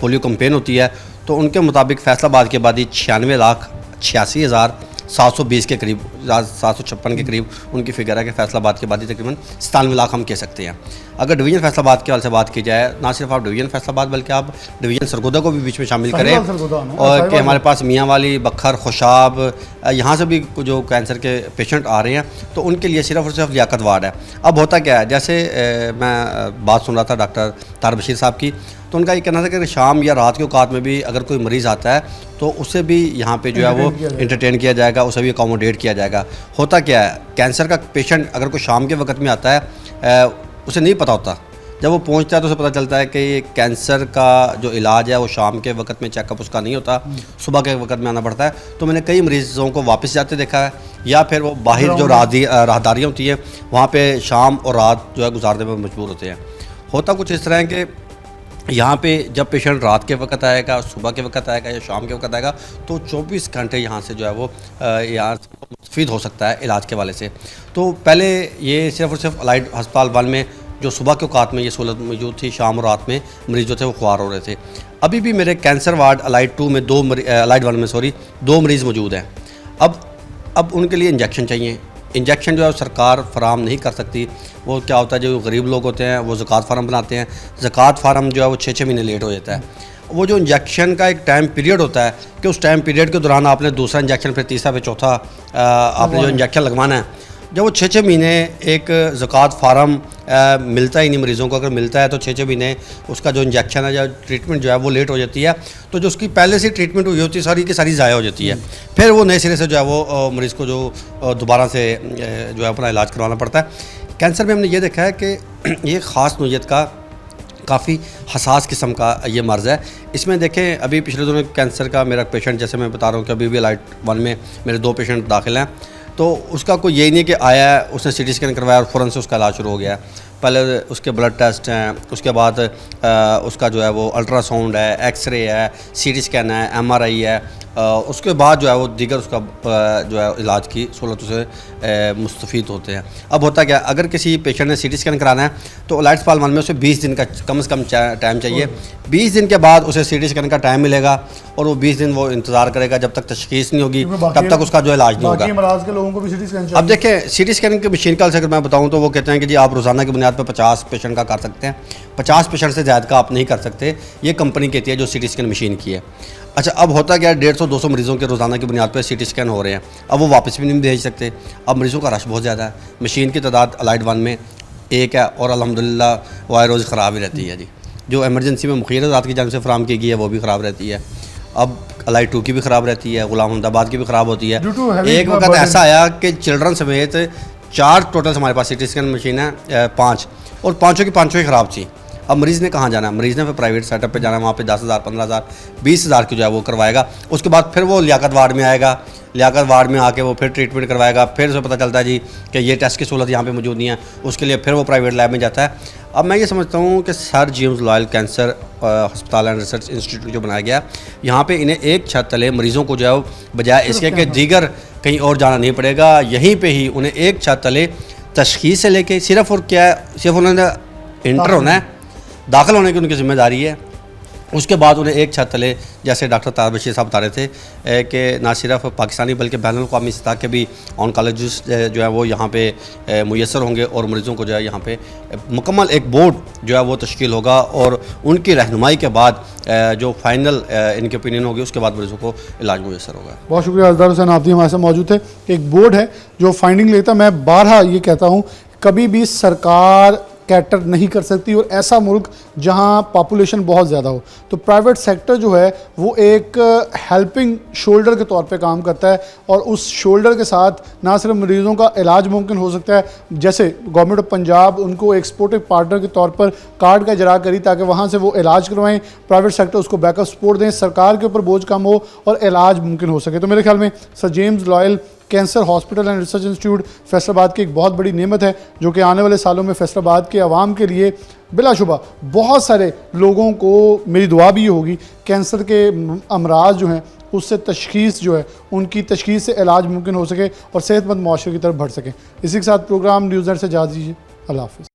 पोलियो कंपेन होती है, तो उनके मुताबिक फैसलाबाद की आबादी 96,86,720 के करीब, 756 के करीब उनकी फिगर है कि फैसलाबाद की आबादी तकरीबन 97 लाख हम कह सकते हैं। अगर डिवीज़न फैसलाबाद के हाल से बात की जाए, ना सिर्फ आप डिवीज़न फैसलाबाद बल्कि आप डिवीज़न सरगोदा को भी बीच में शामिल करें, और कि हमारे पास मियाँ वाली, बखर, खुशाब, यहाँ से भी जो कैंसर के पेशेंट आ रहे हैं, तो उनके लिए सिर्फ और सिर्फ लियाकत वार्ड है। अब होता क्या है, जैसे मैं बात सुन रहा था डॉक्टर तार बशीर साहब की, तो उनका ये कहना था कि शाम या रात के औकात में भी अगर कोई मरीज़ आता है तो उसे भी यहाँ पे जो है वो इंटरटेन किया जाएगा, उसे भी अकोमोडेट किया जाएगा। होता क्या है, कैंसर का पेशेंट अगर कोई शाम के वक्त में आता है, उसे नहीं पता होता, जब वो पहुँचता है तो उसे पता चलता है कि ये कैंसर का जो इलाज है वो शाम के वक्त में चेकअप उसका नहीं होता, सुबह के वक्त में आना पड़ता है। तो मैंने कई मरीज़ों को वापस जाते देखा है, या फिर वो बाहर जो राहदारियाँ होती है वहाँ पर शाम और रात जो है गुजारने में मजबूर होते हैं। होता कुछ इस तरह है कि यहाँ पे जब पेशेंट रात के वक्त आएगा, सुबह के वक्त आएगा या शाम के वक्त आएगा, तो 24 घंटे यहाँ से जो है वो यहाँ मुस्तफ़ीद हो सकता है इलाज के वाले से। तो पहले ये सिर्फ और सिर्फ अलाइड अस्पताल 1 में जो सुबह के औकात में ये सहूलत मौजूद थी, शाम और रात में मरीज जो थे वो ख्वार हो रहे थे। अभी भी मेरे कैंसर वार्ड अलाइड 2 में अलाइड 1 में 2 मरीज़ मौजूद हैं। अब उनके लिए इंजेक्शन चाहिए। इंजेक्शन जो है सरकार फराम नहीं कर सकती। वो क्या होता है, जो गरीब लोग होते हैं वो ज़कात फार्म बनाते हैं, ज़कात फार्म जो है वो 6-6 महीने लेट हो जाता है। वो जो इंजेक्शन का एक टाइम पीरियड होता है कि उस टाइम पीरियड के दौरान आपने दूसरा इंजेक्शन, फिर तीसरा, फिर चौथा आपने जो इंजेक्शन लगवाना है, जब वो 6-6 महीने एक ज़कात फार्म मिलता ही नहीं मरीज़ों को, अगर मिलता है तो 6-6 महीने उसका जो इंजेक्शन है या ट्रीटमेंट जो है वो लेट हो जाती है, तो जो उसकी पहले से ट्रीटमेंट हुई होती है सारी की सारी ज़ाया हो जाती है। फिर वो नए सिरे से जो है वो मरीज़ को जो दोबारा से जो है अपना इलाज करवाना पड़ता है। कैंसर में हमने ये देखा है कि ये ख़ास नौइयत का काफ़ी हसास किस्म का ये मर्ज़ है। इसमें देखें, अभी पिछले दिनों कैंसर का मेरा पेशेंट, जैसे मैं बता रहा हूँ कि अभी भी अलाइड 1 में मेरे 2 पेशेंट दाखिल हैं, तो उसका कोई यही नहीं कि आया है, उसने CT स्कैन करवाया और फ़ौरन से उसका इलाज शुरू हो गया है। पहले उसके ब्लड टेस्ट हैं, उसके बाद उसका जो है वो अल्ट्रासाउंड है, एक्सरे है, CT स्कैन है, MRI है, उसके बाद जो है वो दीगर उसका जो है इलाज की सहूलतों से मुस्तफ़ीद होते हैं। अब होता क्या, अगर किसी पेशेंट ने CT स्कैन कराना है तो अलाइड अस्पताल 1 में उसे 20 दिन का कम से कम टाइम चाहिए। 20 दिन के बाद उसे CT स्कैन का टाइम मिलेगा और वो 20 दिन वो इंतज़ार करेगा जब तक तशख़ीस नहीं होगी, तब तक उसका जो इलाज नहीं होगा। के लोगों को भी CT स्कैन चाहिए। अब देखें, CT स्कैन की मशीन का अगर मैं बताऊं तो वो कहते हैं कि जी आप रोज़ाना की बुनियाद पर 50 पेशेंट का कर सकते हैं, 50 पेशेंट से ज़्यादा का आप नहीं कर सकते, ये कंपनी कहती है जो CT स्कैन मशीन की है। अच्छा, अब होता क्या, 150-200 मरीज़ों के रोज़ाना की बुनियाद पर CT स्कैन हो रहे हैं, अब वो वापस भी नहीं भेज सकते। अब मरीज़ों का रश बहुत ज़्यादा है, मशीन की तादाद अलाइड 1 में 1 है और अल्हम्दुलिल्लाह वो आए रोज़ ख़राब ही रहती है जी। जो एमरजेंसी में मुखिर ज़ात की जानिब से फराम की गई है वो भी ख़राब रहती है। अब अलाइड 2 की भी ख़राब रहती है, गुलाम अहमदाबाद की भी ख़राब होती है। एक वक्त ऐसा आया कि चिल्ड्रन समेत 4 टोटल हमारे पास CT स्कैन मशीन है, 5, और पाँचों की ख़राब थी। अब मरीज़ ने कहाँ जाना है, मरीज़ ने फिर प्राइवेट सेटअप पे जाना है, वहाँ पे 10,000, 15,000, 20,000 की जो है वो करवाएगा। उसके बाद फिर वो लियाकत वार्ड में आएगा, लियाकत वार्ड में आके वो फिर ट्रीटमेंट करवाएगा, फिर उसे पता चलता है जी कि ये टेस्ट की सहूलत यहाँ पे मौजूद नहीं है, उसके लिए फिर वो प्राइवेट लैब में जाता है। अब मैं ये समझता हूँ कि सर जेम्स लॉयल कैंसर हस्पताल एंड रिसर्च इंस्टीट्यूट जो बनाया गया, यहाँ पे इन्हें एक छत तले मरीज़ों को जो है बजाय इसके कि दीगर कहीं और जाना नहीं पड़ेगा, यहीं पर ही उन्हें एक छत तले तशख़ीस से लेके सिर्फ और क्या है, सिर्फ उन्होंने इंटर होना है, दाखिल होने की उनकी ज़िम्मेदारी है। उसके बाद उन्हें एक छत तले, जैसे डॉक्टर तार बशीर साहब बता रहे थे कि ना सिर्फ पाकिस्तानी बल्कि बैनुल-अक़वामी सतह के भी ऑन्कोलॉजिस्ट जो है वो यहाँ पे मुयस्सर होंगे और मरीज़ों को जो है यहाँ पे मुकम्मल एक बोर्ड जो है वो तश्कील होगा और उनकी रहनुमाई के बाद जो फाइनल इनकी ओपिनियन होगी उसके बाद मरीज़ों को इलाज मुयस्सर होगा। बहुत शुक्रिया अज़हर हुसैन आब्दी हमारे साथ मौजूद थे। एक बोर्ड है जो फाइंडिंग लेता, मैं बारहा ये कहता हूँ कभी भी सरकार कैटर नहीं कर सकती, और ऐसा मुल्क जहां पॉपुलेशन बहुत ज़्यादा हो तो प्राइवेट सेक्टर जो है वो एक हेल्पिंग शोल्डर के तौर पे काम करता है, और उस शोल्डर के साथ ना सिर्फ मरीज़ों का इलाज मुमकिन हो सकता है, जैसे गवर्नमेंट ऑफ पंजाब उनको एक्सपोर्टिव पार्टनर के तौर पर कार्ड का इजरा करी ताकि वहाँ से वो इलाज करवाएं, प्राइवेट सेक्टर उसको बैकअप सपोर्ट दें, सरकार के ऊपर बोझ कम हो और इलाज मुमकिन हो सके। तो मेरे ख्याल में sir James loyal cancer hospital and research institute Faisalabad की एक बहुत बड़ी नेमत है, जो कि आने वाले सालों में फैसलाबाद के आवाम के लिए बिलाशुबा बहुत सारे लोगों को, मेरी दुआ भी ये होगी, कैंसर के अमराज जो हैं उससे तशखीस जो है, उनकी तशखीस से इलाज मुमकिन हो सके और सेहतमंद मुआशरे की तरफ बढ़ सकें। इसी के साथ प्रोग्राम न्यूज़ नेट से इजाज़त दीजिए। अल्लाह हाफ़िज़।